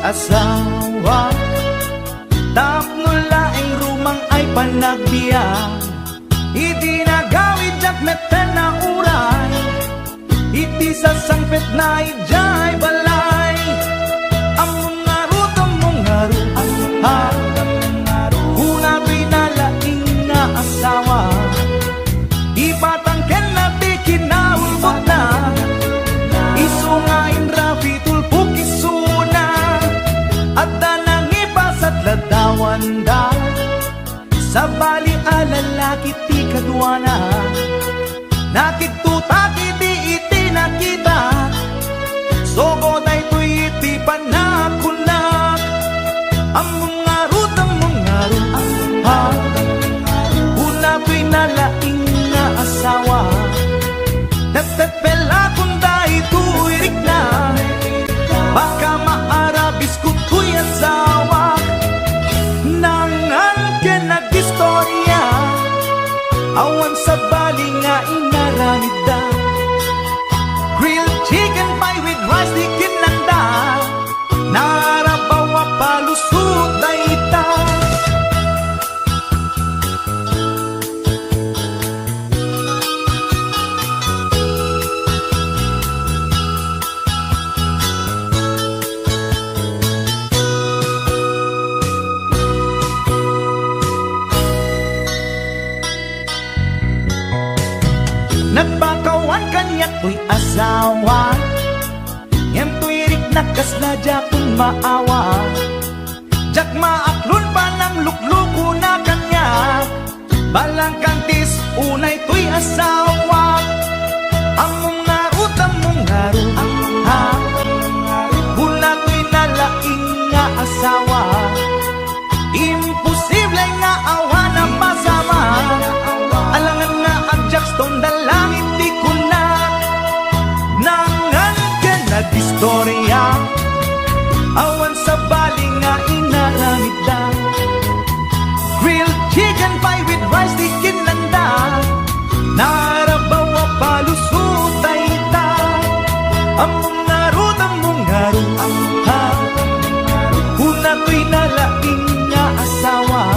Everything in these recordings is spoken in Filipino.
asawa. Tapno laing rumang ay panagbiya, iti nagawid jak meten na uray, iti sasangpet na ijay balay. Among ngaru una pinalaing nga asawa, ipatangken na ti kinaulbot na, isungain rafi tulpuk isuna, at danang ipasat ladawan da, sa bali alalaki ti kadwana, nakitutak iti nakita, sogo na ito'y iti panakunak. Among ngaru una pinalaing nga asawa, tetepela kunda ito'y rikna, baka maarabis kuto'y asawa. Nangan ka nag-istorya, awan sa bali nga inaramida, grilled chicken pie with rice di kinanda, narabawa palusot na ita. Nagpakawan kanyak to'y asawa, ngem to'y riknak kasla jakun maawa, jak maaklon pa ng lukluko na kanya, balang kantis unay to'y asawa. Among ngaru una to'y nalaing nga asawa, imposible nga awa na pasama, alangan nga ang jackstone dalangit di kunak. Nangan ka nag-istorya, awan sa bali nga inaramida, grilled chicken pie with rice di kinanda, narabawa palusot ay ita. Among ngaru una to'y nalaing nga asawa,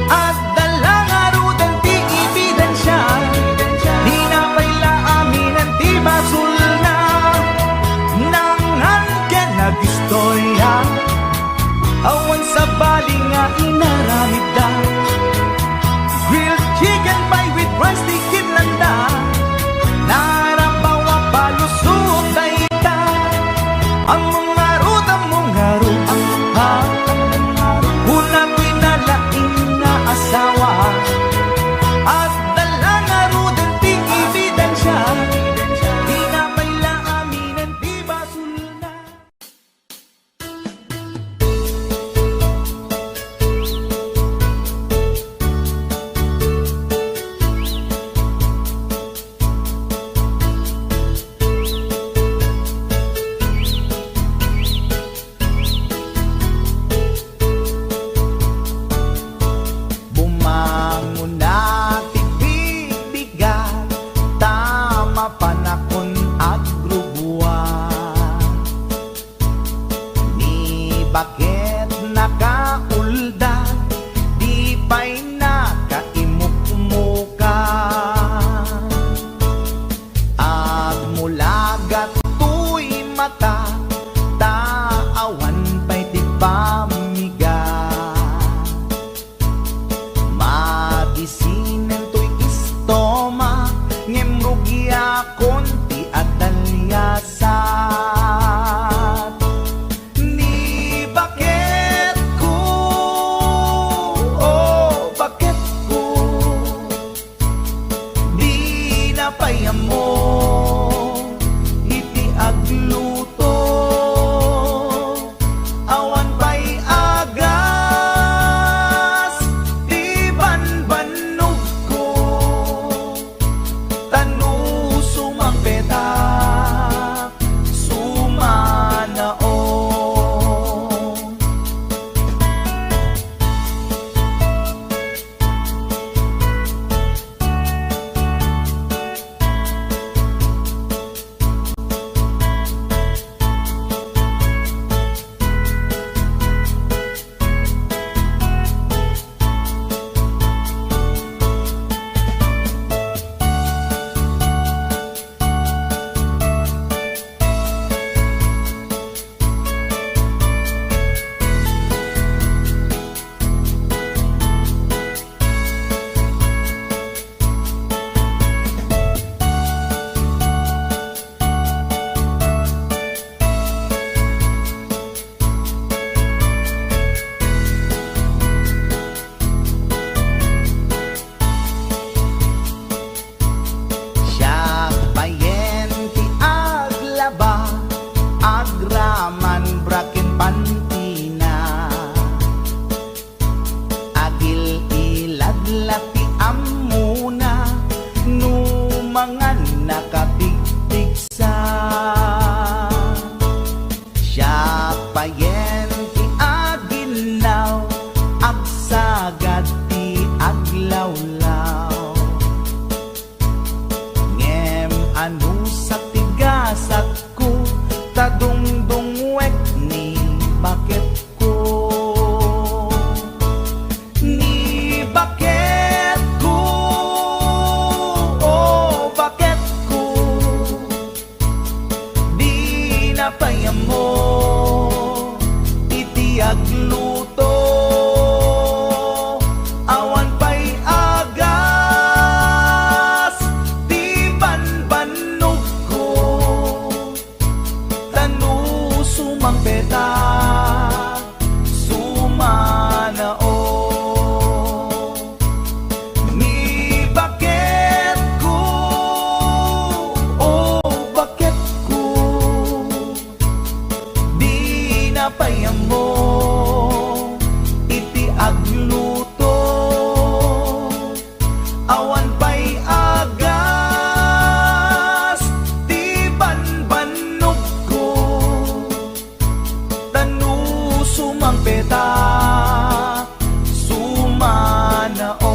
at dala ngaru dan ti ebidensya, di na paila aminan ti basul na. Nangan ka nag-istorya, awan sa bali nga inaramida, grilled chicken pie with rice di kinanda, narabawa palusot na ita. Among ngaru una pinalaing nga asawa, at dala ngaru din ti ebidensya, di na paila aminan ti basul na. Bumangon na tibibigat, tama panakon at grubuan, ni bakit nakaulda, di pa'y nakaimukmuka, at mula gato'y mata, taawan pa'y di pamigat, magisinen to'y istoma, ngem rugya konti at dalyasat. Ni bakit ko, bakit ko, di napayamo iti agluto, peta sumanao. Ni bakit ko, oh bakit ko di napayang mo iti agluto. Awan pa'y agas di banbanog ko, tanu sumang peta sumanao.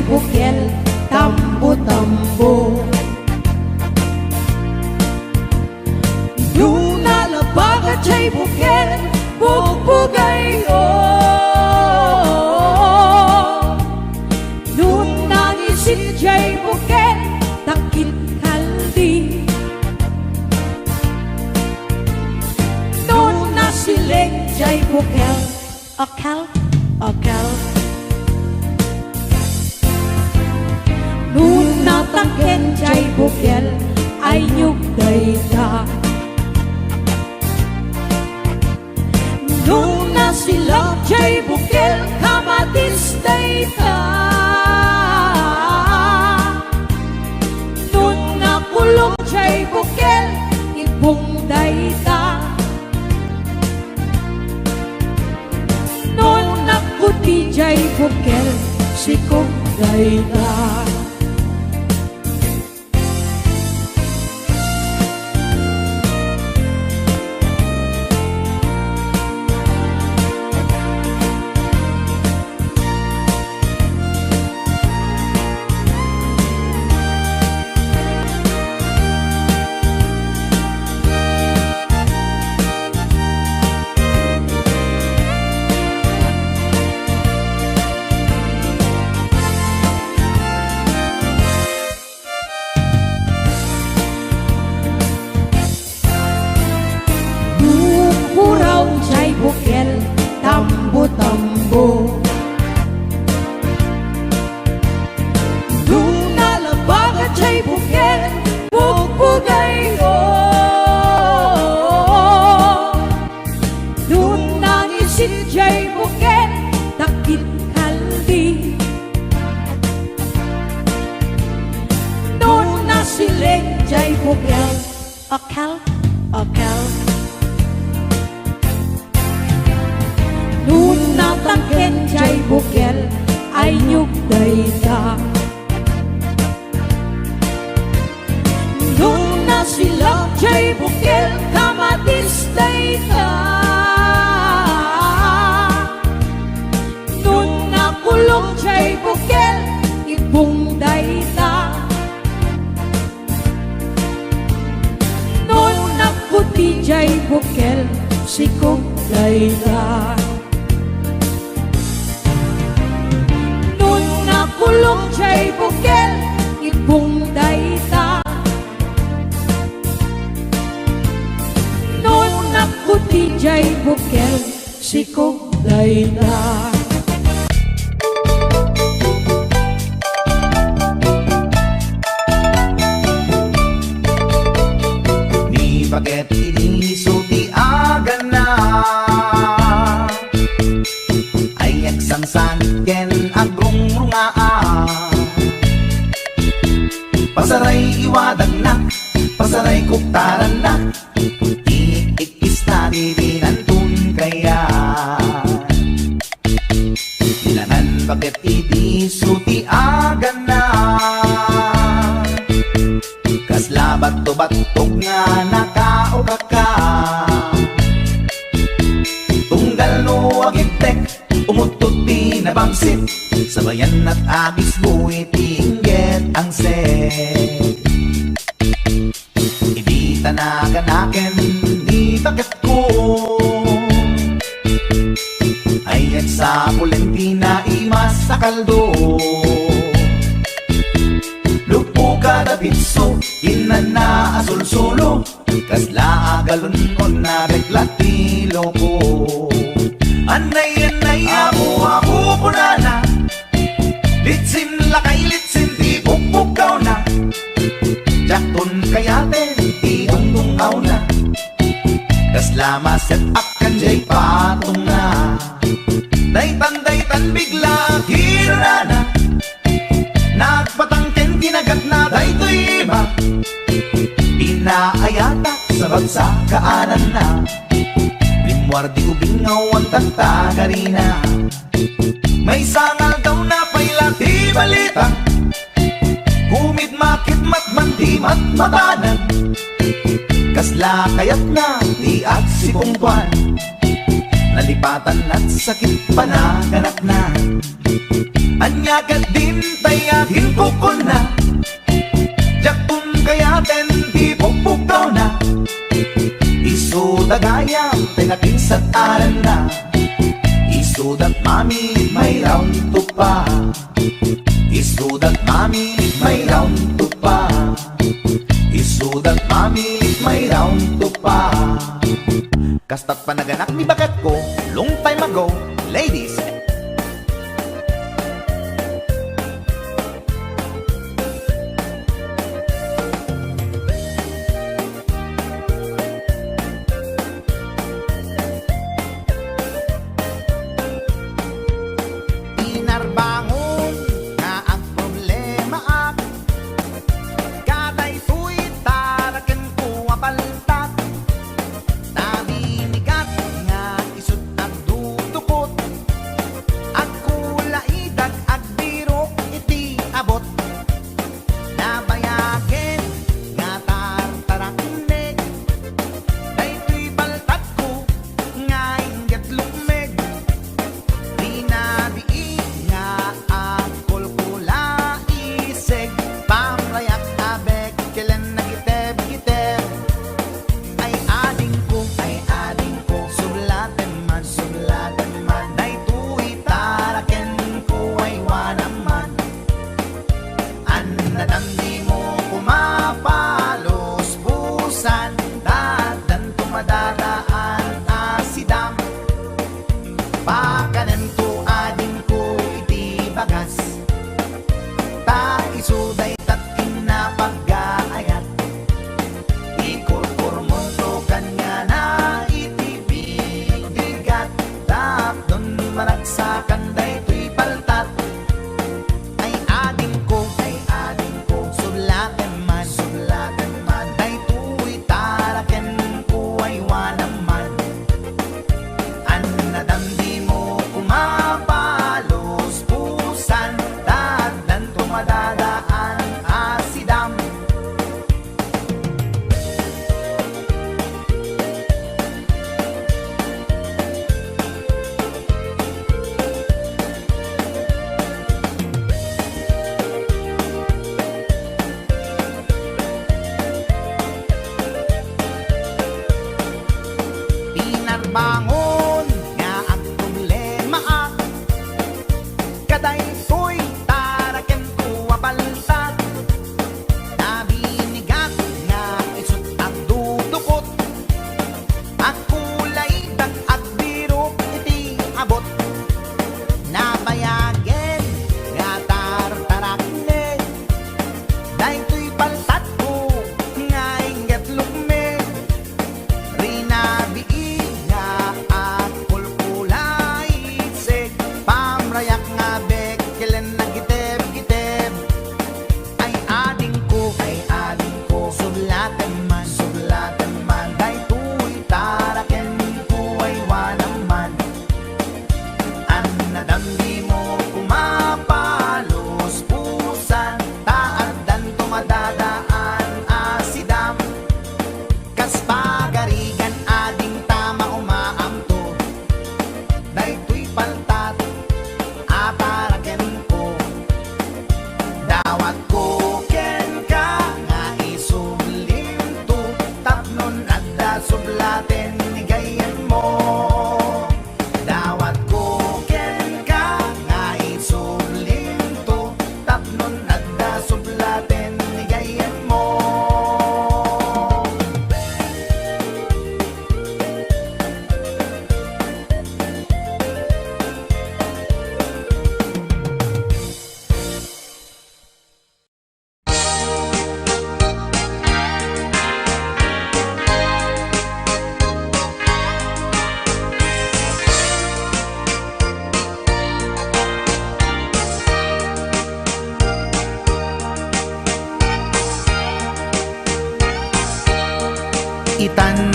Bukel tambo-tambo, yung nalabagat siya'y bukel, bugbugay nung nangisit siya'y bukel, takit kaldi, nung nasiling siya'y bukel, akal, akal. Nung natangken jay bukel ay nyugday ta, nung nasilak jay bukel kamatisday ta, nung nakulong jay bukel ibungday ta, nung nakuti jay bukel sikugday ta. Bukel tambo-tambo, nung nalabagat siya'y bukel, bugbugay nung nangisit siya'y bukel, takit kaldi, nung nasiling siya'y bukel, akal, akal. Nung natangken jay bukel ay nyugday ta, nung nasilak jay bukel kamatisday ta, nung nakulong jay bukel ibungday ta, nung nakuti jay bukel sikugday ta. Kulong jay bukel ibungday ta, nung nakuti jay bukel sikugday ta. Ni bakit inisulti agan na ay eksangsan ken agrong rungaa, pasaray iwadag na, pasaray kuktaran na, iikis na dirinantun kaya. Ilanan bakit inisulti agan na, kasla bato-batog nga nakaugaka, Umututi na bangsit, sabayan at agis buwit, inggit ang set. Hindi tanaganaken, di bakit ko ayan sa Pulentina, imas sa kaldo. Lupo kada pitso, inana asul-sulo, kasla agalon o na reklatilo ko. Anay, ako punana, litsin lakay, litsin di pukpukaw na. Jakton kayaten, di dungdungaw na, kasla maset akan jay patong na. Daytan bigla kirana, nagpatangken kinagat na daytoy iba. Pinaayata sa bagsakaanan na, limwardi ubingaw ang tagtagarina. May sangal daw na pailati balita, kumit makit matman di matmatanan, kasla kayat na di at si pungtuan, nalipatan at sakit panaganak na. Anyagat din tayahin kukon na, jaktun kayaten di pukpukaw na. Isudagayam tinakinsat aran na, isudat mami may round to pa. Isudat mami may round to pa. Isudat mami may round to pa. Kastat panaganak ni bakat ko, long time ago, ladies. Inarbangon nga ang problema ak, kaday tuy taraken ko apaltat. Nabinigat nga isut at dudukot, ang kulaidag ag birok iti abot. Nabayagen nga tartaraknek, daytoy baltat ko nga inggit lukmeg. Di nabii nga ang kulkula iseg, pamrayak abek kailan nagiteb-giteb. Ay ading ko, sulatan man, daytoy taraken ko ay wanaman. Anadam di mo kumapalos busan, dadan tumadadaan asidam. Pakanan ko ading ko iti bagas, ta isuday tatin na pag-aayat. Ikurkurmon to kanya na iti bigat, tapdon managsakan daytoy paltat. Ay ading ko, sulatan man, daytoy taraken ko ay wanaman. Anadam di mo kumapalos pusan, dadan tumadadaan asidam. Pinarbangon nga ang problema ak, kaday to'y taraken ko abaltat. Nabinigat nga isut at dudukot, at kulaidag at birok iti abot. Nabayagen nga tartaraknek, daytoy paltat ko nga inggit lukmeg. Rinabii nga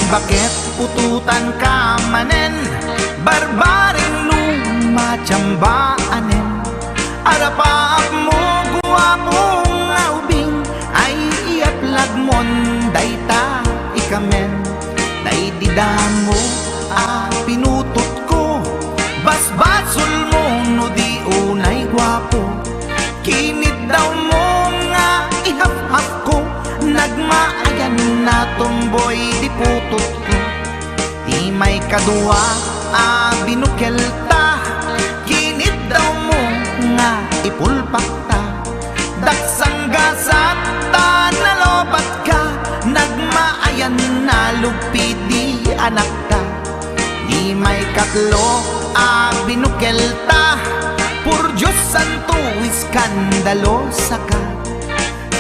bakit pututan ka manen, barbaring lumatsambaanen. Arapaap mo guwapong ubing, ay iaplag mon dayta ikamen. Day didamo pinutot ko, basbasol mo no di unay guwapo. Kinit daw mo nga ihap-hap ko, nagmaayan na tomboy di putot ko. Di may kadua binukelta, kinit daw mo nga ipulpak ta. Daksang gasat ta nalobat ka, nagmaayan na lupit di anak ta. Di may katlo binukelta, pur Diyos santo iskandalo saka.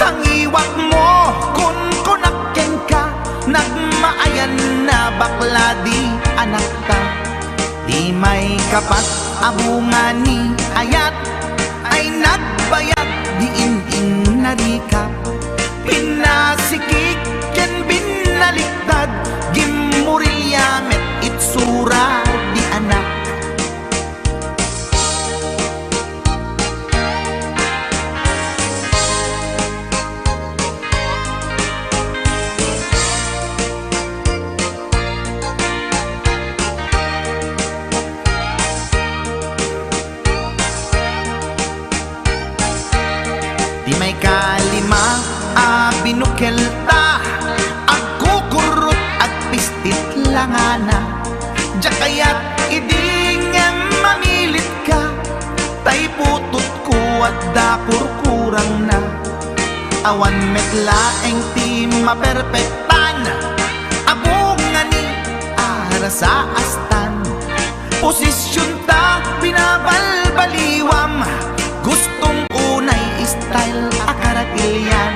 Tangiwak mo kun kunakken ka, nagmaayan na bakla di anak ta. Di may kapat abungan ni ayat, ay nagbayag di in narikap. Pinasikik ken binaliktad, gimurilya met itsura di anak. Di may kalima binukelta, agkukurot at pistit langana. Diya kaya't idingem mamilit ka, tay putot ko at dapur kurang na. Awan metlaeng ti maperpektan, abungan ni ara sa astan. Posisyon ta binabalbaliwam, gustong unay style akaratilyan.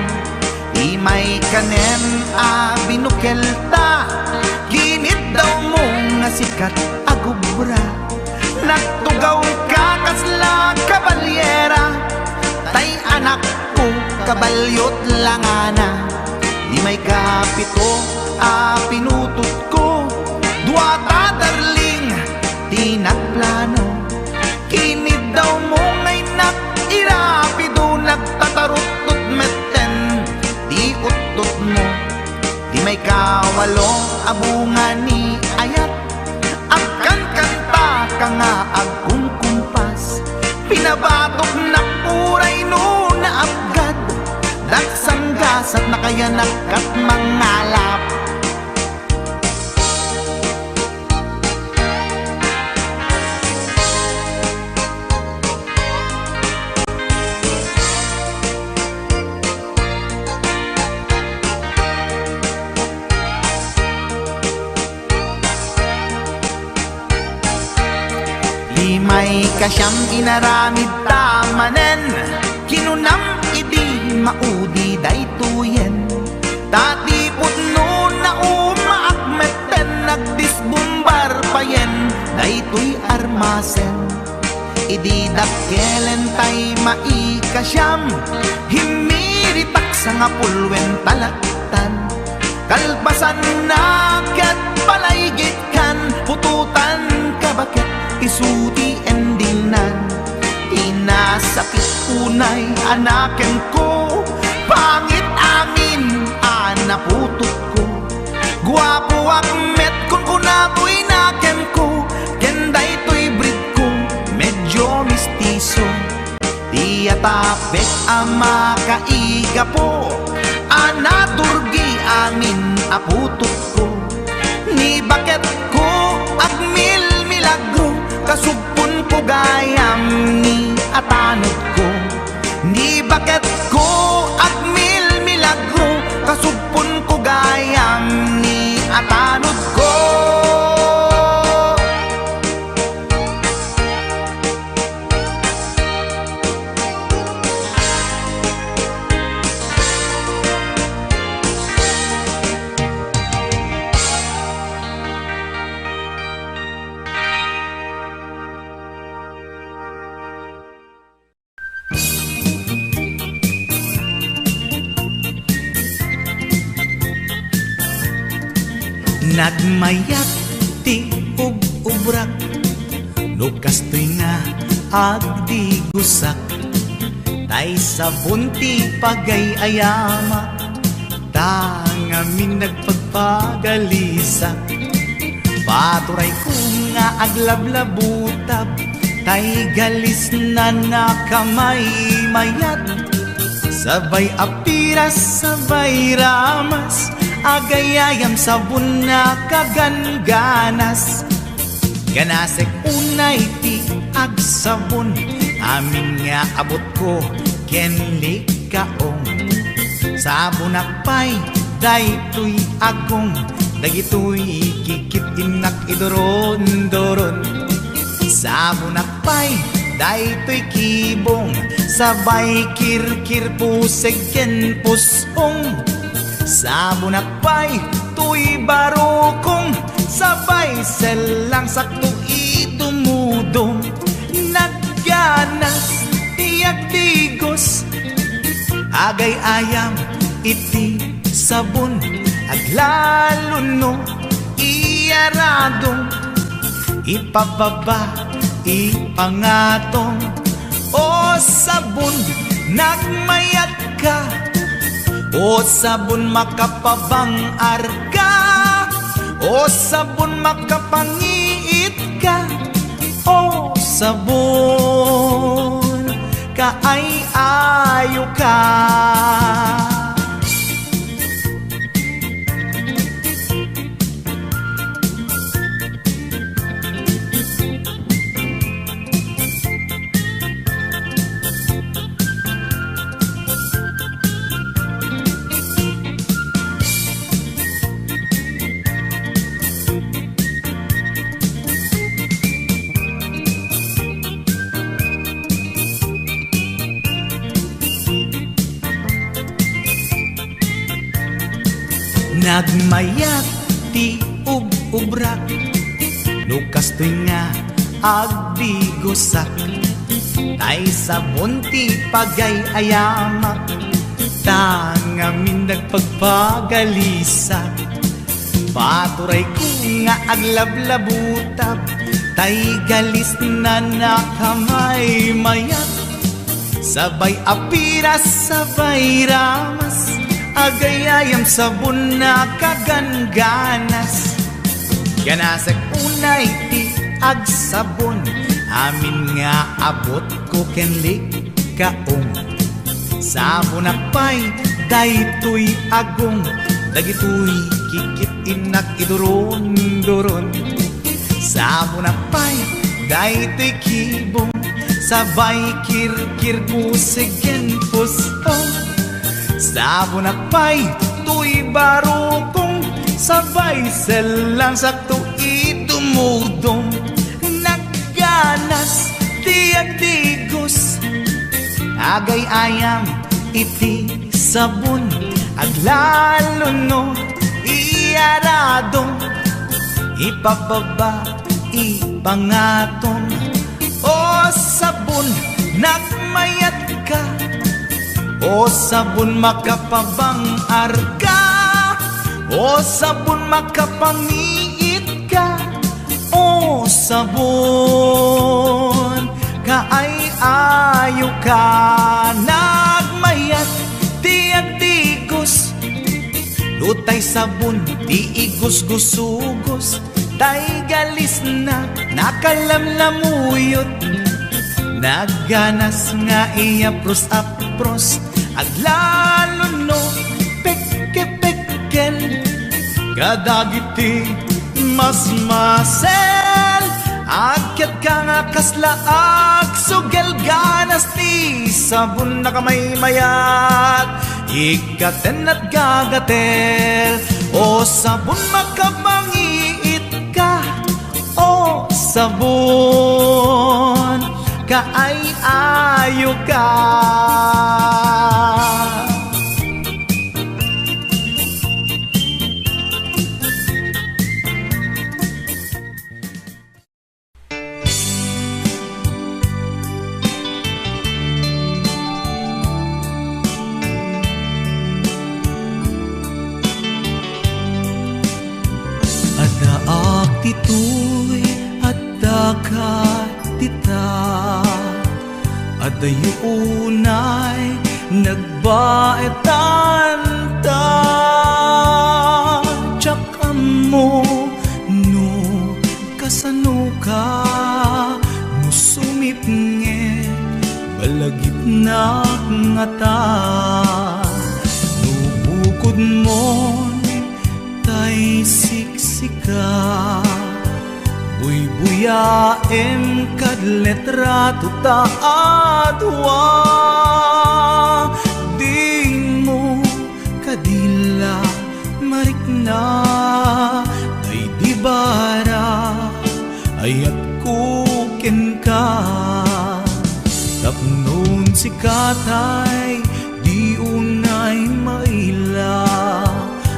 Di may kanen binukelta, kinit daw mo nga sikat agubra. Nagtugaw ka kasla kabalyera, tay anak ko kabalyot langana. Di may kapito pinutot ko, duwata darling di nagplano. Kinit daw mo ngay irapido, nagtatarot-tot meten di utot mo. Di may kawalo abungan ni ayat, agkan kanta ka nga agkong kumpas. Pinabatok na puray no na abgad, daksang gasat na kaya nakat mangalap. Di may kasyang inaramid tamanen, kinunam idi maudi daytoyen. Tatipot no na umaakmeten, nagdisbumbar payen daytoy armasen. Idi dakkelen tay maikasyam, himiritak sa nga pulwen talaktan. Kalpasan na kat palaygit kan, pututan ka bakit isuti endingnan. Inasakit unay anaken ko, pangit amin anaputot ko. Guwapo akmet kung kunapoy naken ko, kenday to'y breed ko medyo mistiso. Di atapek ama kaiga po, anaturgi amin aputot ko. Ni bakit ko agmil milagro, kasugpon ko gayam ni atanod ko. Ni bakit ko agmil milagro, kasugpon ko gayam ni atanod ko. Nagmayat ti ub-ubrak, lukastoy nga agdi gusak, tay sabon ti pagay-ayama, tangamin nagpagpagalisak. Paturay ko nga aglablabutab, tay galis na nakamay mayat, sabay apiras, sabay ramas, agayayam sabon na kaganganas. Ganasek unay ti agsabon, amin nga abot ko kenli kaong. Sabon akpay daytoy agong, dagitoy kikit inak idoron-doron. Sabon akpay daytoy kibong, sabay kirkir puseg ken pusong. Sabon akpay tuy barokong, sabay selang sakto itumudong. Nagganas tiyak tigos, agay ayam iti sabon, aglalo no iyaradong, ipababa ipangatong. O sabon nagmayat ka, o sabon makapabang arka, o sabon makapangiit ka, o sabon kaay-ayo ka. Nagmayat ti ub-ubrak, lukastoy nga agdi gusak, tay sabon ti pagay-ayamak, tangamin nagpagpagalisak. Paturay ko nga aglablabutab, tay galis na nakamay mayat, sabay apiras, sabay ramas, agayayam sabon na kaganganas. Ganasag unay ti agsabon, amin nga abot ko kenlik kaong. Sabon akpay daytoy agong, dagitoy kikit inak idoron-doron. Sabon akpay daytoy kibong, sabay kirkir puseg ken pusong. Sabon akpay tuy barokong, sabay selang sakto itumudong. Nagganas tiyak tigos, agay ayam iti sabon, aglalo no iyaradong, ipababa ipangatong. O sabon nagmayat ka, o sabon makapabang arka, o sabon makapangiit ka, o sabon kaay-ayo ka. Nagmayat tiyak tigos, lutay sabon ti igos-gusugos, tay galis na nakalamlamuyot. Nagganas nga iapros-apros, aglalo no pekke-pekken, kadagiti mas-masel. Akyat ka nga kaslaag, sugel ganas ti sabon na kamay mayat, ikaten at gagatel. O sabon makapangiit ka, o sabon kaay-ayo ka. dakat dita adayunay nagbaetan ta tsaka mo no kasano ka no sumipnge balagip na nga ta no bukod mo tay siksika buy-buyaem kad letrato ta adwa di mo kadila marikna ay di bara ayat kuken ka tapnon si katay di unay maila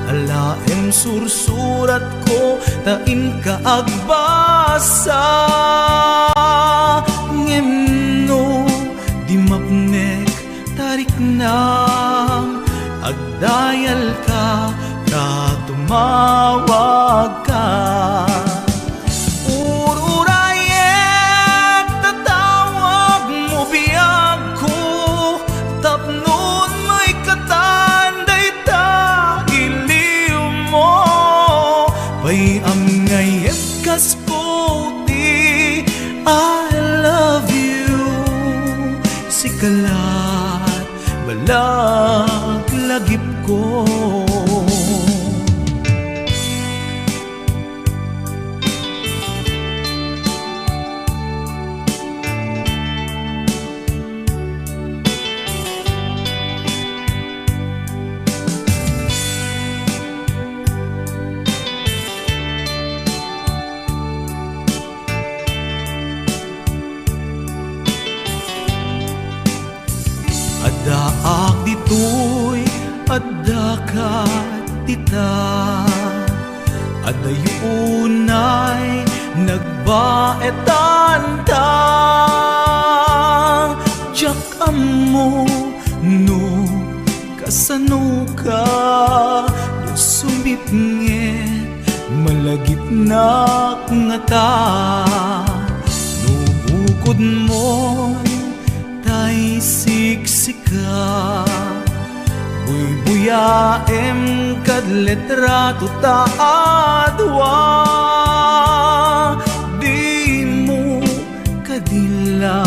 alaem sursurat ko tain ka agbasa ngemno di mapnek tarik nam agdayal ka tumawag ka ururayet tatawag mo biyag ko tapnon may katanday ta iliw mo pay ang ngayet kasputi I love you sikalat balag lagip ko Adaak ditoy adakat tita adayunay nagbaetan ta jak amo no kasano ka no sumipnget malagip na nga ta no bukod mo tay siksika buy-buyaem kad letrato ta adwa di mo kadila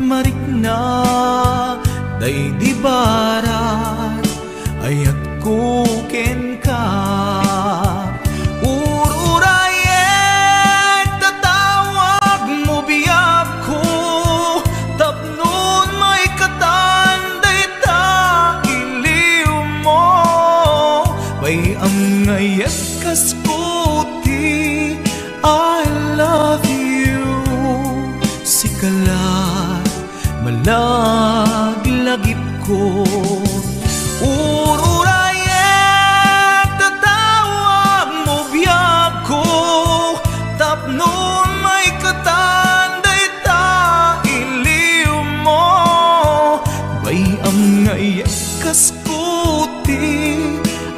marikna day di barat ayat kuken ka ururayet tatawag mo biyag ko tapnon may katanday ta iliw mo pay ang ngayat kasputi I love you sikalat malaglagip ko ururayet tatawag mo biyag ko tapnon may katanday ta iliw mo bay ang ngayat kasputi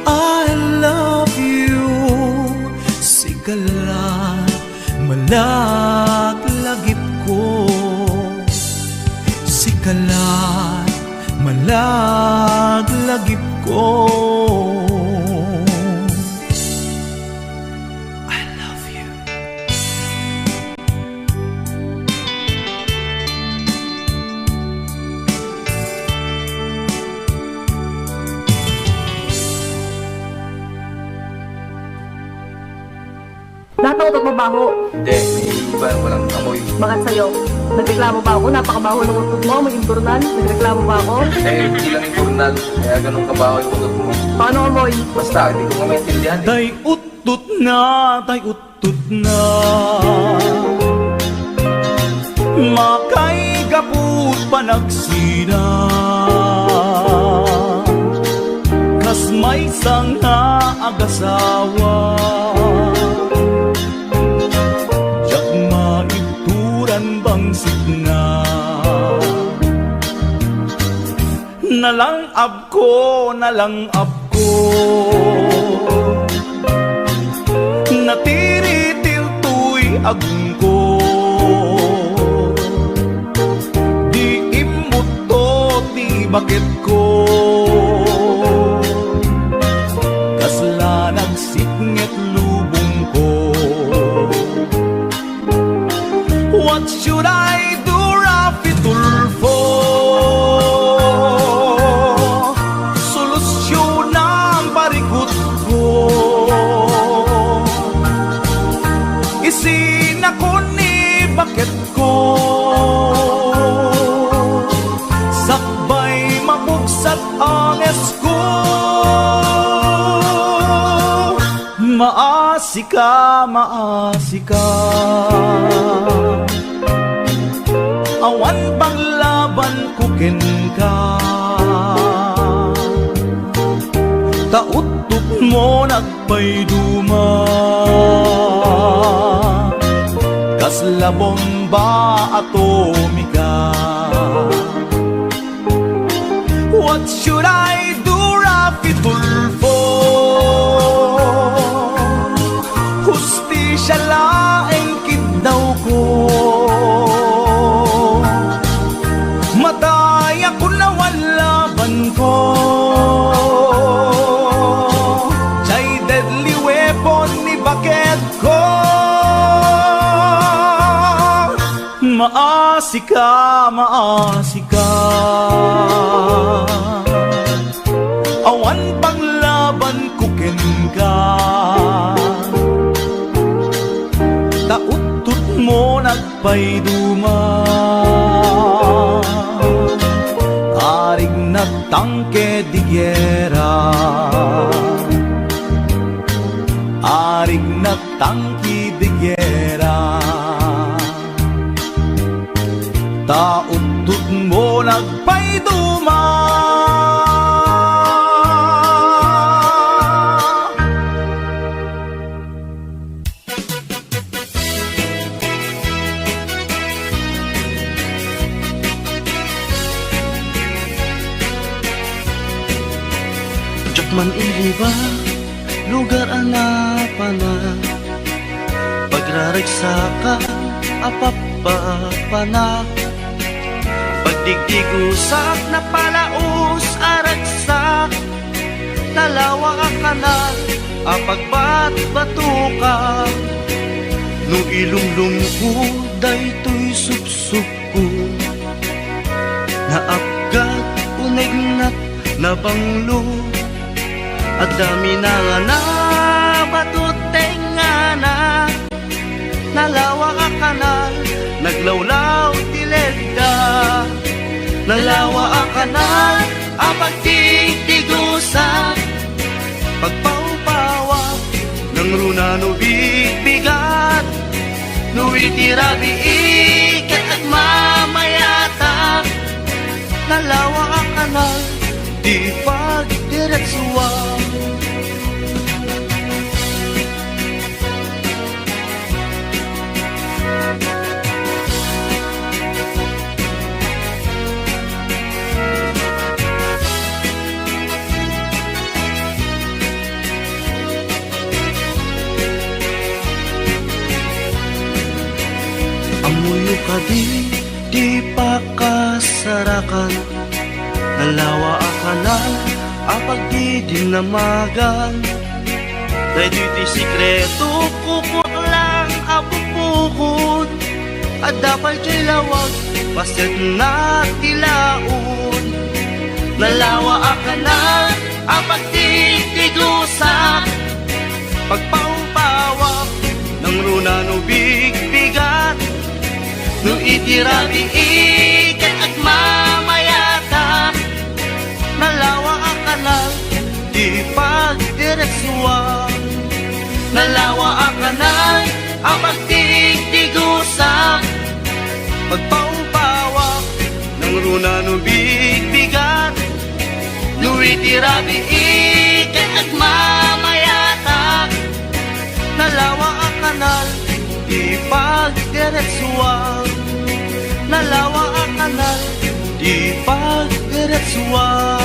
I love you sikalat malaglagip ko sikalat malaglagip ko I love you. Natutok mo ba ako? Hindi, may iba, walang amoy. Bakit sa'yo? Nagreklamo ba ako? Napakabaho ng utot mo, maging turnan. Nagreklamo ba ako? Eh, hindi lang yung journal, kaya ganun kabaho yung utot mo. Paano amoy? Basta, hindi ko nga maintindihan eh. Tay utut na makay gaput panagsina kas may sanga agasawa jak maituran bangsit na nalangab ko natiritil tuy agong ko bakit ko kaslanag siknget lubong ko. What should I do, Rafi Tulfo? Solusyon ang parikot ko. Isin ako ni bakit ko sakbay mabugsat ang esko. Maasika, maasika, awan pang laban kukin ka. Tautok mo nagpayduma, kasla bomba atomika. What should I do, Rafi Tulfo? Hustisya laeng kidnaw ko. Matay ako na walaban ko. Jay deadly weapon ni bakit ko. Maasika, maasika, awan pang laban kukin ka. Tautut mo nagpayduma, karig na tangke di gyera, arig na tangki di gyera. Tautut mo nagpayduma. Man iliba, lugar anapana, pagraragsa ka, apapapana, pagdigdigusak na palaus aragsak, talawa ka na, apagbat-batuka, no ilumlum ko, daytoy supsup ko, naapgat, unegnat, nabanglo, at dami na nga na batuteng nga na nalawa ka kanal, naglawlaw tilegda. Nalawa ka kanal, apagtigtigusa, pagpaupawa ng runa no bigbigat, no itirabi ikat at mamayata. Nalawa ka kanal, di pagdiretsuwa. Amuyo ka di pa kasarakan, nalawa akanal, apag di dinamagan. Dahil di sikreto, kupot lang apupukot, at dapat kay lawag, paset na tilaon. Nalawa akanal, apag di tigusak, pagpaupawa ng runa no bigbigat, no itirabi ikat at mamayata. Nalawa ang kanal, di pagdiretsuwa. Nalawa ang kanal, ang pagtigtigusa, pagpaupawa ng runa no bigbigat, no itirabi ikat at mamayata. Nalawa ang kanal, di pagdiretsuwa. Nalawa ang kanal, di pagdiretsuwa.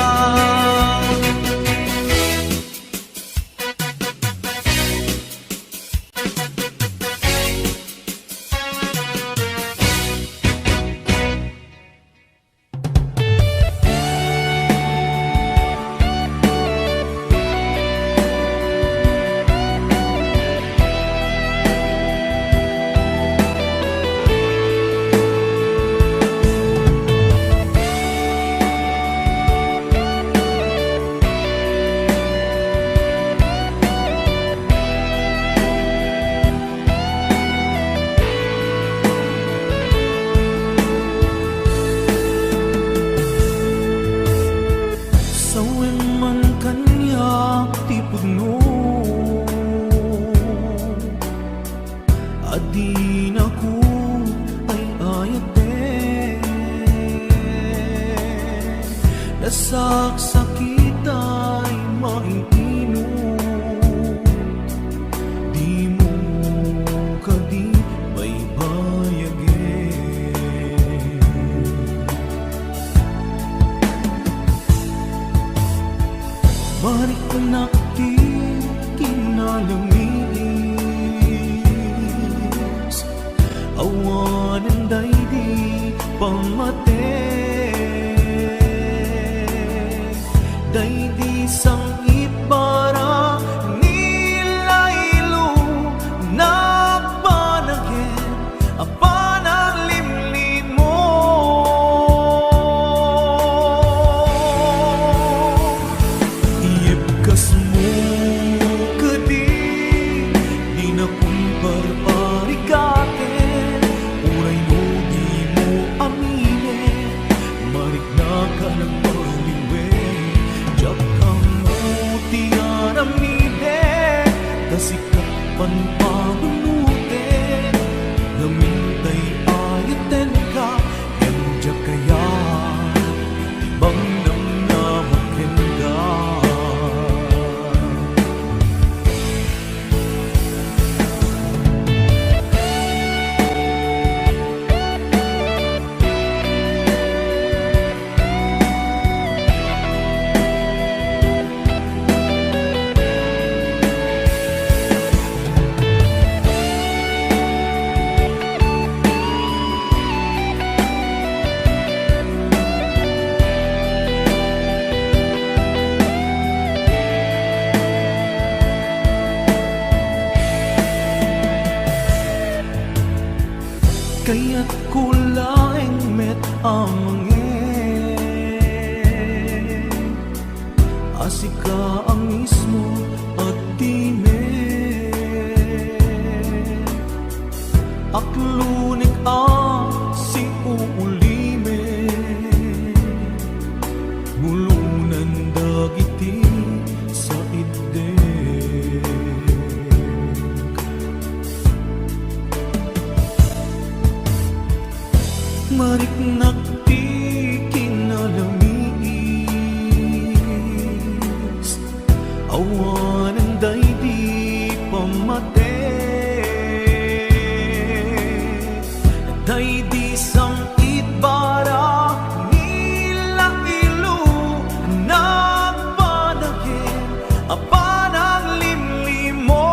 naku ay ayate, nasaksakit ay maiinom, di mo kadi may bayagin. Marik nakti kinalamis, awan ang daydi pamate, daydi sang ipara nilaylo na panagin apan ang limlim mo. Iyepkas mo kadi di na kumparparikate, uray no di mo amine, marik na ka nagpaliwe, jak kang mutiyan amide, kasikapan pabunute, gamintay ayaten ka, yan jak kaya ibang nang namakin ka. Kaya't kulaing met amangin, asika ang mismo at dime, aklunik si uulime, mulunan dagiti sa idde. Marik nakti kinalamis, awan ang daydi pamate, daydi sang itbara nilailo nagpanagin apan ang limlim mo.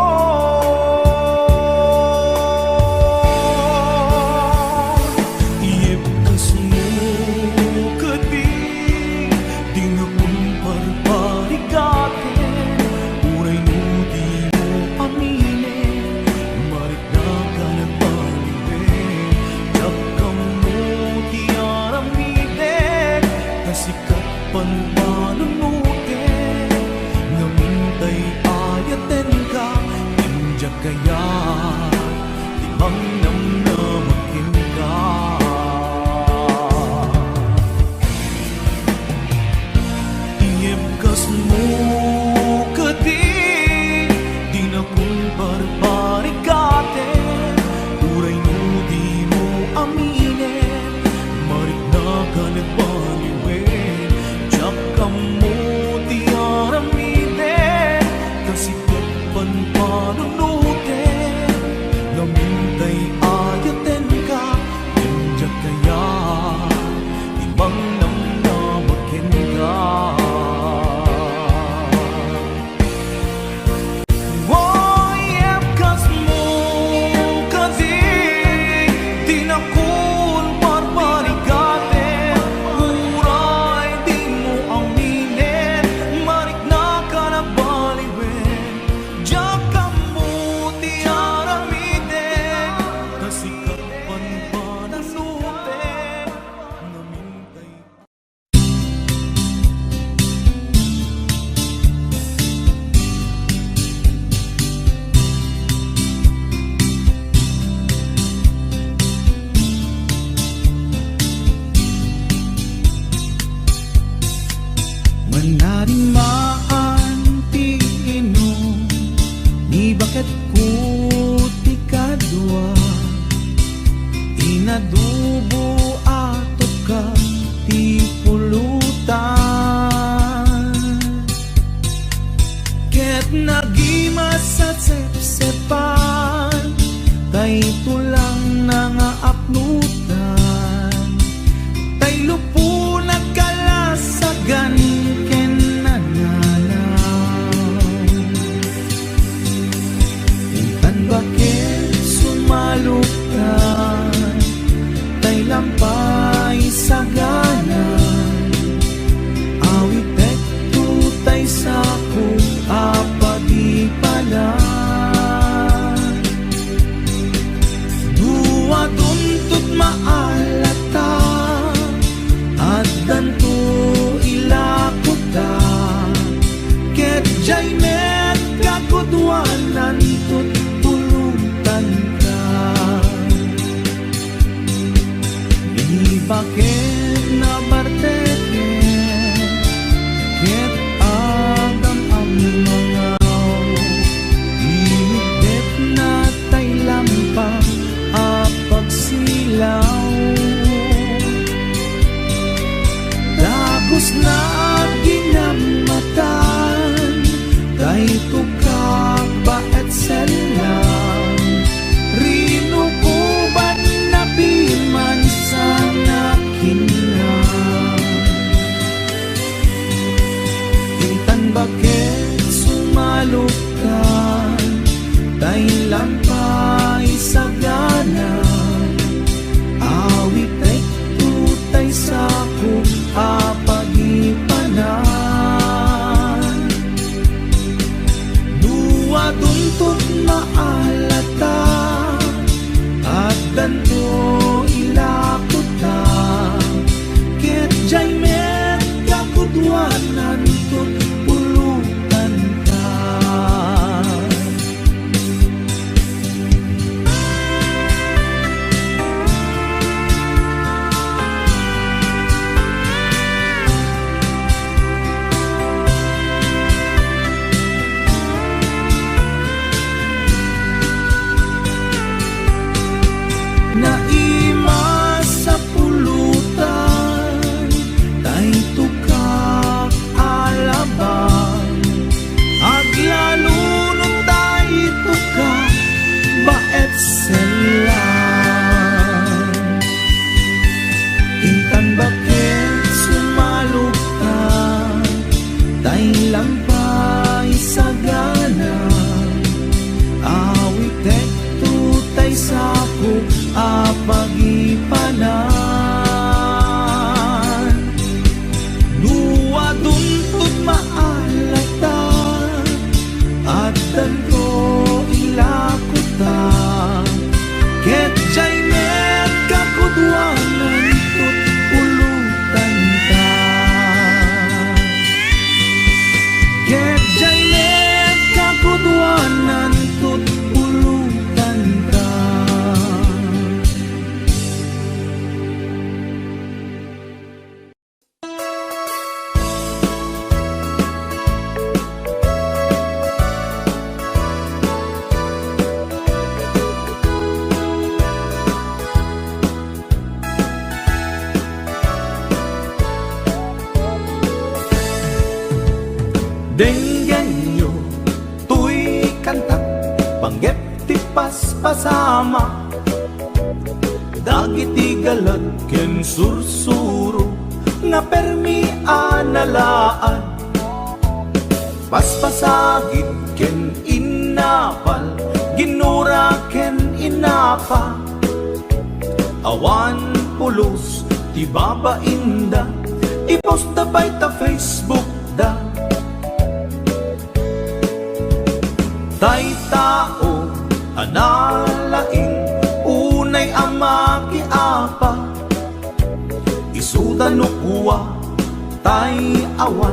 adubo ato ka ti pulutan. Ket nagimas sa sepsepan, tay tulang na nga apnutan. Tay lupo nagkalasagan ken nananaw. Intan bakit sumalukan, tay lampay saganan. Awit tekto tay sako apadipalan. Dua tuntut maalata at danto ilakuta. Ket jay met kakudwanan tut tulutan ka. Di bakit na barteken, ket agam ang mangaw. Inigdet na tay lampang apagsilaw. Dagos na ginamatan, tay tukak baet selang. Rinukuban na piman sa nakinang. Intan bakit sumalukan, tay lampay saganan. Awit ay tutay sako apagipanan. Dua tuntut maalata at danto ilakuta. Ket jay met kakudwanan tut pulutan ka. Naima sa pulutan, tay tukak alabang. Aglalunod tay tukak baet selang. Intan bakit sumalukan, tay lampay saganan. Awit tekto tay sako apagipanan. Dua tuntut maalata at danto ilakuta. Ket jay met kakudwanan tut pulutan ka. Ket jay met kakudwanan tut pulutan ka. Denggen nyo, tuy kantak, panggep ti paspasama. Dagiti galad ken sursuro, nga permi analaan. Paspasagit ken inapal, ginura ken inapa. Awan pulos, ti babainda, ipost da bay ta Facebook da. Tay tao analaing, unay ama kiapa. Isuda no kuwa, tay awan,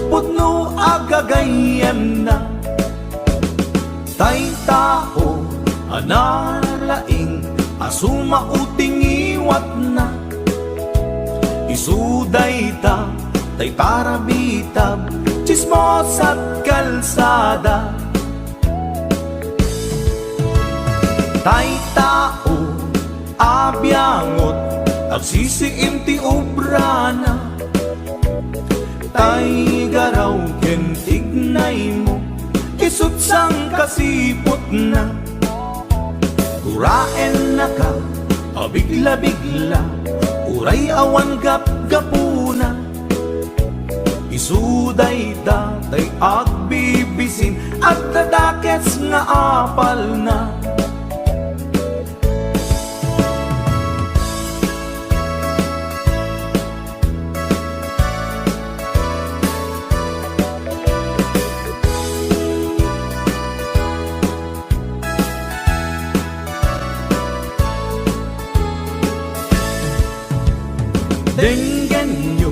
putno agagayem na. Tay tao analaing, asuma uting iwat na. Isuday ta, tay parabitab, chismos at kalsada. Tay tao, abiyang agsisiim ti obra na. Tay garaw ken tignay mo, isut sang kasipot na. Guraen na ka, abigla-bigla, uray awan gap-gapuna. Isuday datay agbibisin, at dadakets nga apal na. Denggen nyo,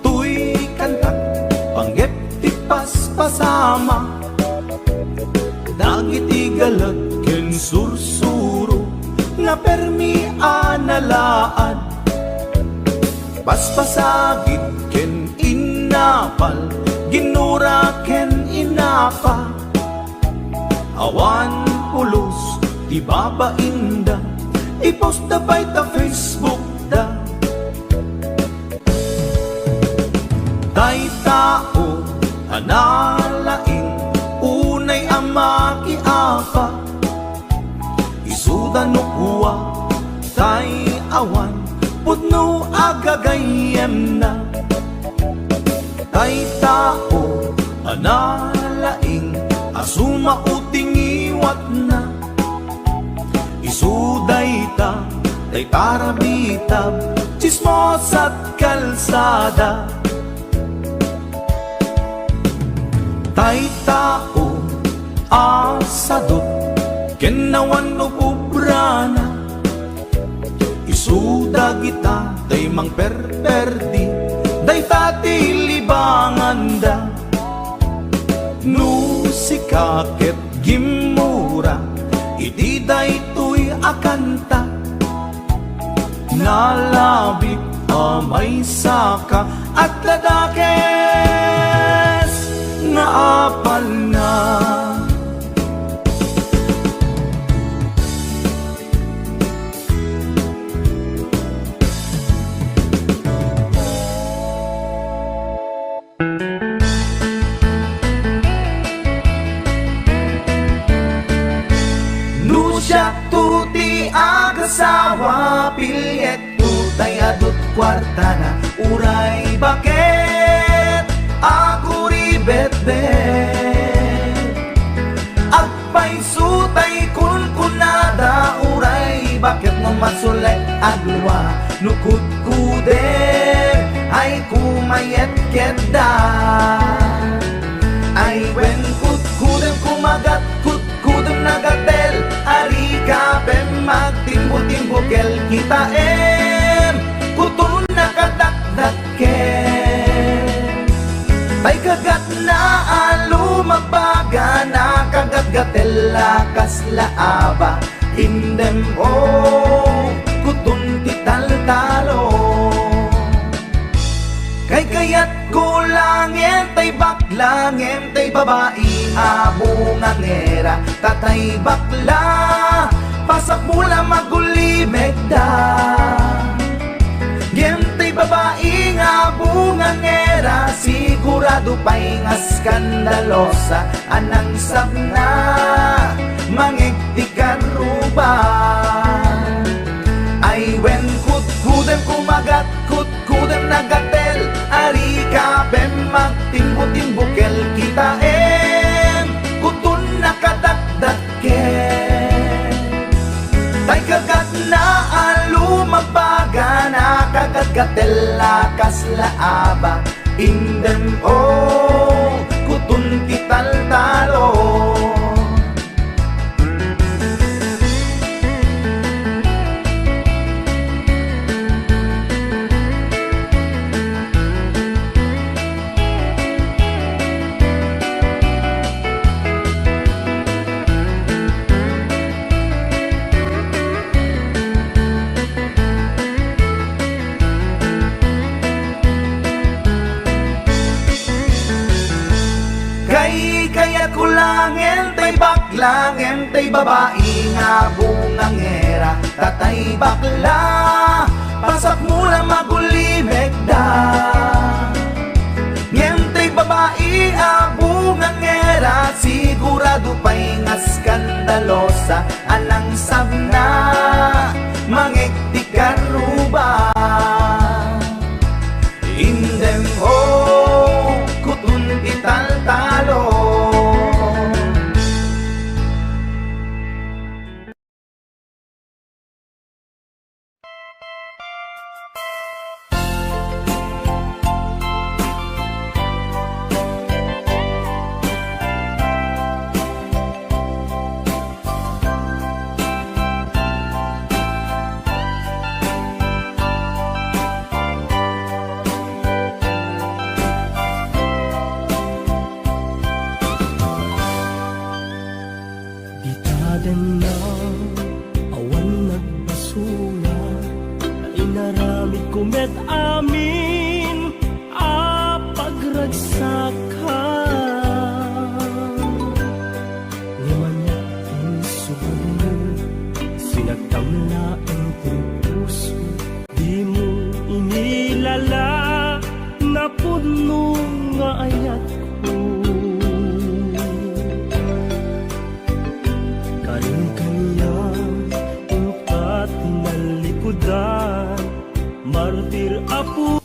tuy kantak, panggep ti paspasama. Dagiti galag ken sursuro, nga permi analaad. Paspasagid ken inapal, ginura ken inapa. Awan pulos, ti babainda, ipost da by ta Facebook da. Tay tao, analaing, unay amakiapa. Isuda no kuwa, tay awan, putno agagayem na. Tay tao, analaing, asuma uting iwat na. Isuday ta, tay parabitab, chismos at kalsada. Tay tao, asadot, kenawan no pubrana. Isuda kita, day mang perperdi, day tati libanganda. No sikaket gimura, iti day tuy akanta. Nalabit amay saka, at ladakes nga apal na. No siya tuti agasawa, pilyet tutay adot kwarta na. Uray bakit ako ribet-bet, agpay sutay kunkunada. Uray bakit no masulay agwa, nukut kude ay kumayet keda. Ay wen kut kudem kumagat, kut kudem nagatel, ari kapem magtimbo-timbo kel kita kutun nakadakdaken. Tay kagat na alumabaga, na kagat-gatel lakas laaba. Indem kutun tital-talo. Kay kayat kulangin, tay baklangin, tay babae abungangera. Tatay bakla, pasak mula magulimeg da. Gentay babae nga bungangera, sigurado pa'y nga skandalosa. Anang sabna, mangigtikan ruban. Ay wen kut-kudem kumagat, kut-kudem nagatel, ari kapem magtimbo-timbo kel kita kutun nakadakdaken. Tay kagat na alumabaga, na kagat-gatel lakas laaba. Indem kutun tital-talo. Kaya kulangin, tay baklangin, tay babae nga bungangera. Tatay bakla, pasak mula magulimeg da. Ngentay babae abungan ngera, sigurado pa'y nga skandalosa. Anang sabna, mangektikan ruba. Indem ho, kutun ital-talo. Bitadan na awan nagbasura, ay naramid kumet amin a pagragsakan. Ngamanyak insugan mo, sinagtamla ang puso, di mo inilala na puno nga ayat ko. Martir apu.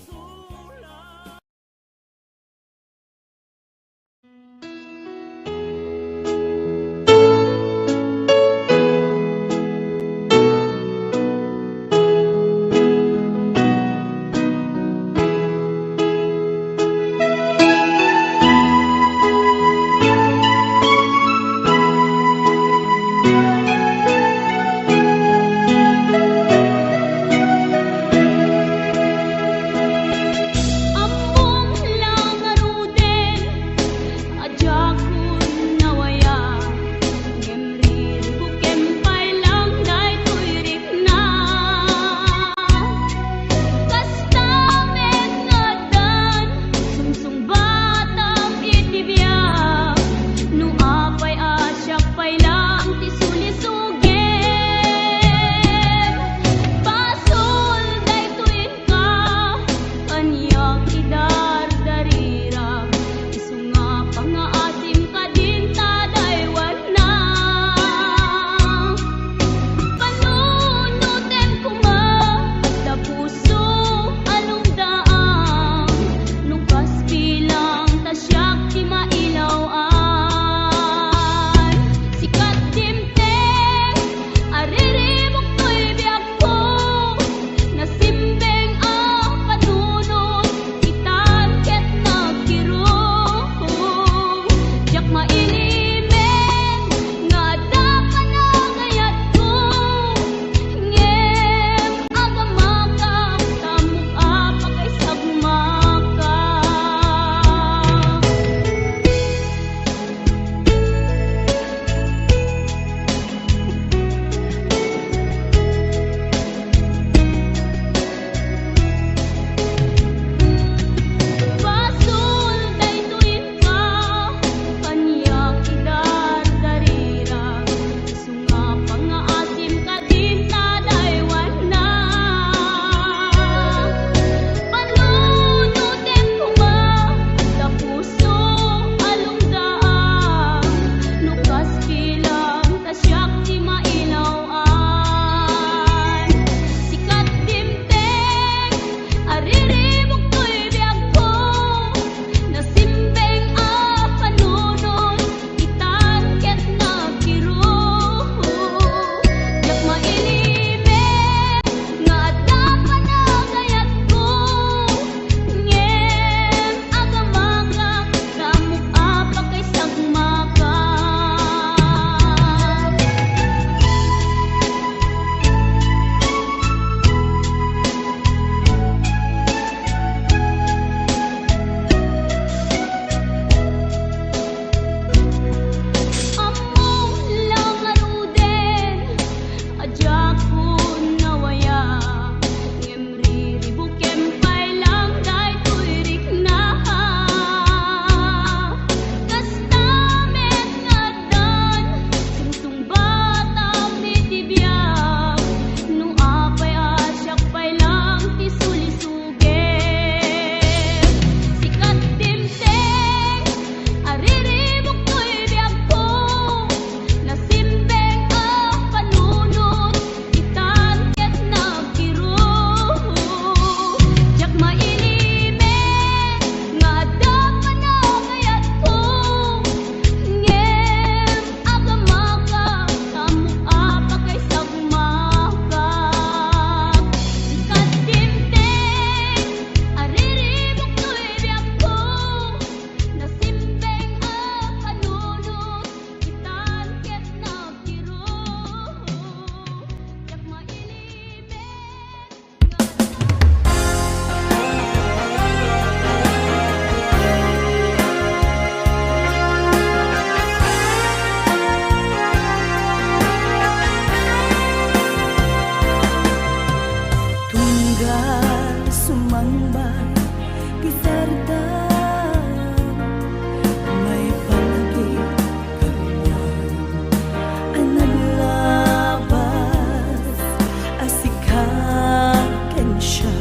ken siya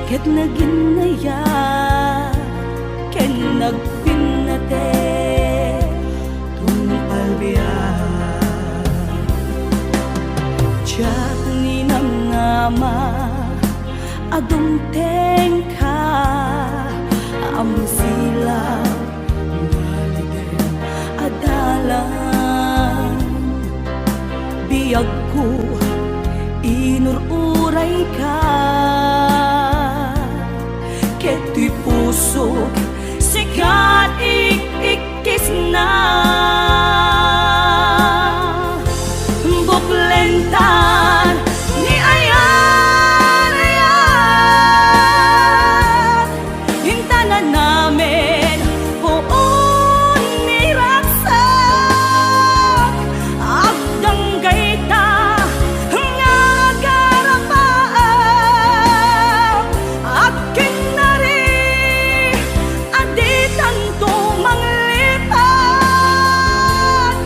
ket naginaya ken nagpinate tumpalbiyan Diyak ninamnama adumteng ka am sila ngaliden adalan biyag ko inururay ka keto'y pusok sikat ikikis na buklentan ni ayan ayan hintanan namin buon ni raksak agdanggay ta nga garapaan akin na rin aditan to manglipan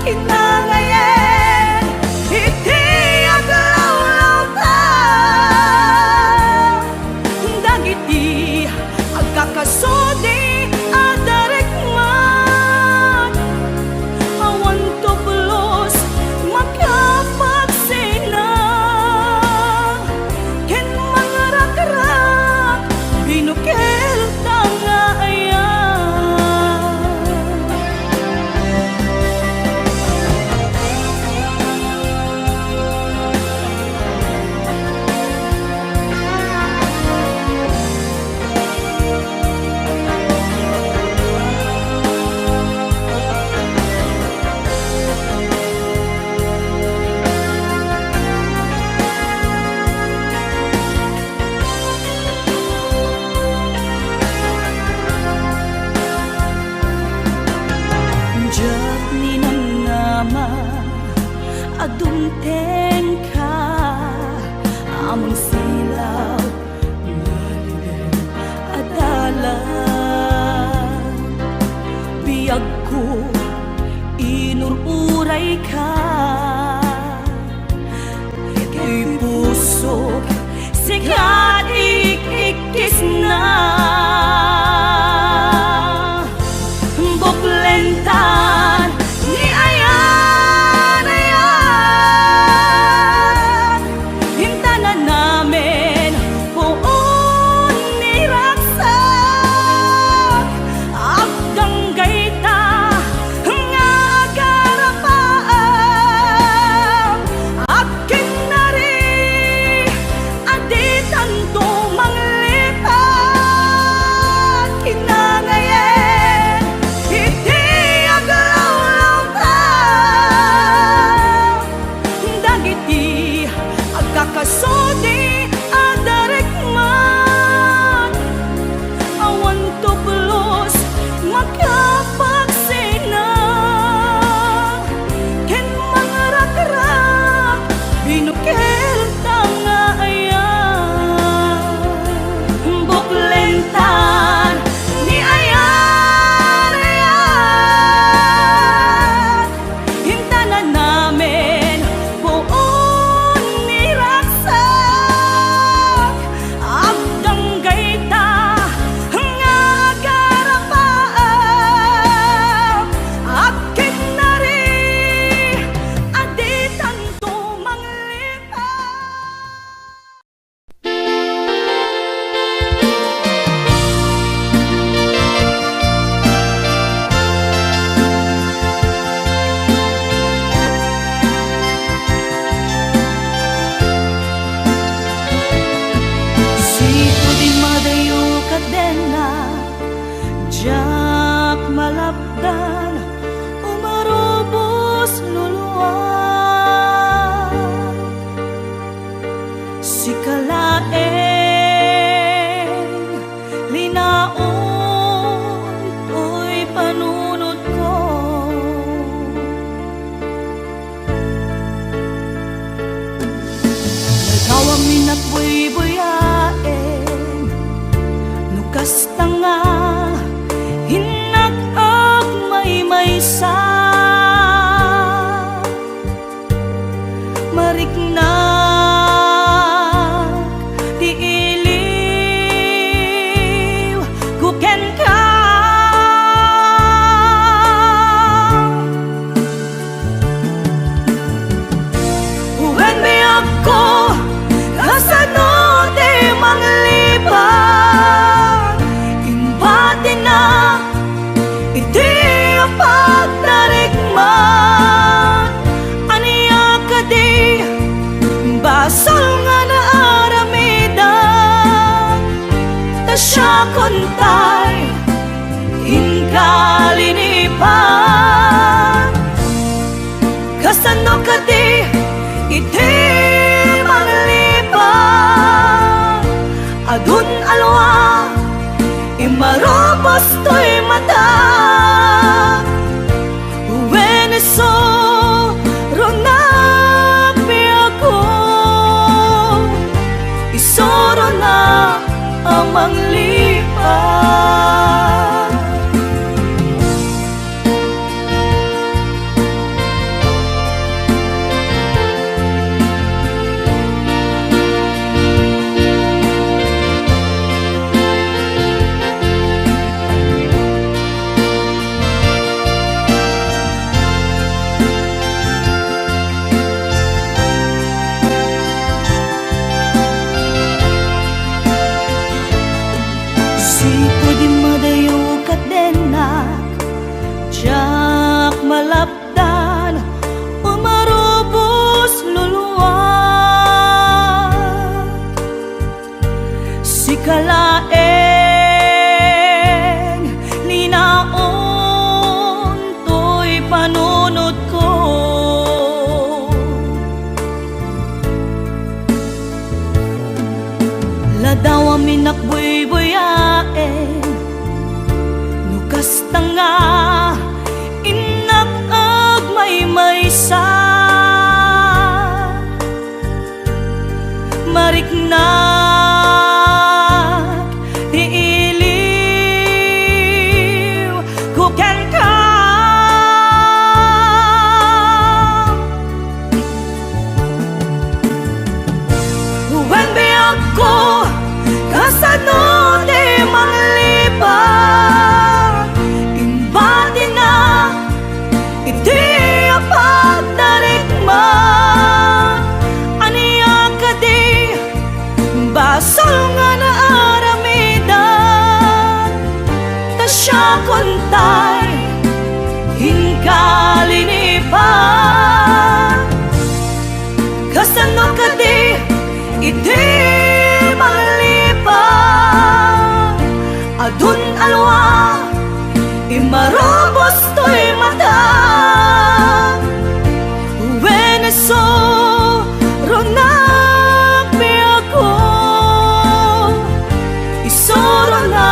kinangayen iti aglaw-law ta dagiti agkakasodi adarikman awan to pulos makapagsina ken mga rakrak binukel tanga ayan Diyak ninamnama adumteng ka amang silaw ngaliden adalan biyag ko inururay ka kay pusok sikat ikikis na buklentan ni ayan ayan hintanan namin buon ni raksak agdanggay ta nga garapaan akin na rin aditan to manglipan kinangayen iti aglaw-law ta dagiti agkakasodi adarikman awan to pulos makapagsina ken mga rakrak binukel tanga ayan buklentan ni ayan ayan hintanan namin buon ni raksak agdanggay ta nga garapaan akin na rin aditan to manglipan Siko di madayo kadena Diyak malapdan umarubos luluwag Sikalaeng linaon to'y panunod ko Nagawang minakbuy-buyain Nukas tanga hinag-ag may-maysa Marikna siya kontay inkalinipan kasano ka di iti manglipan adun alwa imarobos to'y mata Veneso ronapi ako isoro na amang lipan Sipo di madayo kadenak Jak malapdan umarubos luluwag Si kalaeng linaon to'y panunod ko Ladaw amin nakbuy-buyaen Nukas tanga Inak-ag may-maysa Mariknak Tiiliw Kuken ka When biyag ko kasano di manglipan Imbati na iti apagdarigma Aniya ka di basol nga na aramidan Ta siya kontay hinkalinipan Kasano ka di iti manglipan Adun alwa imarobos to'y mata Veneso ronapi ako isoro na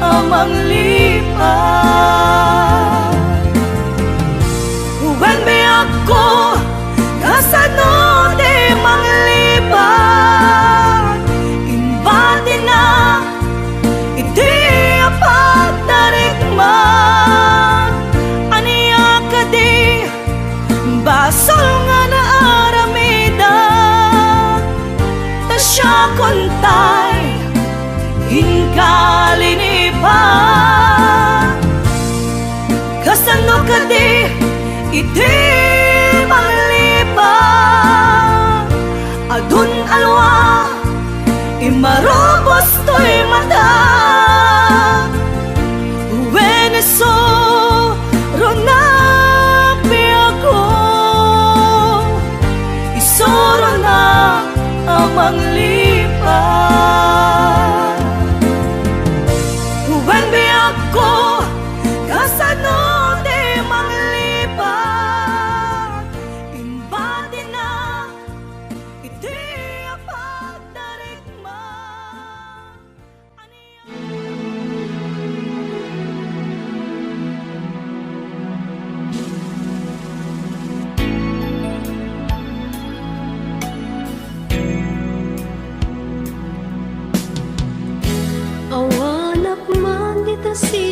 amang lipan When may ako kasano di manglipan Imbati na iti apagdarigma Aniya ka di basol nga na aramidan Ta siya kontay hinkalinipan Kasano ka di iti manglipan Adun alwa imarobos to'y mata Veneso ronapi ako isoro na amang lipan When biyag ko kasano di manglipan Imbati na iti apagdarigma Awanak man kita si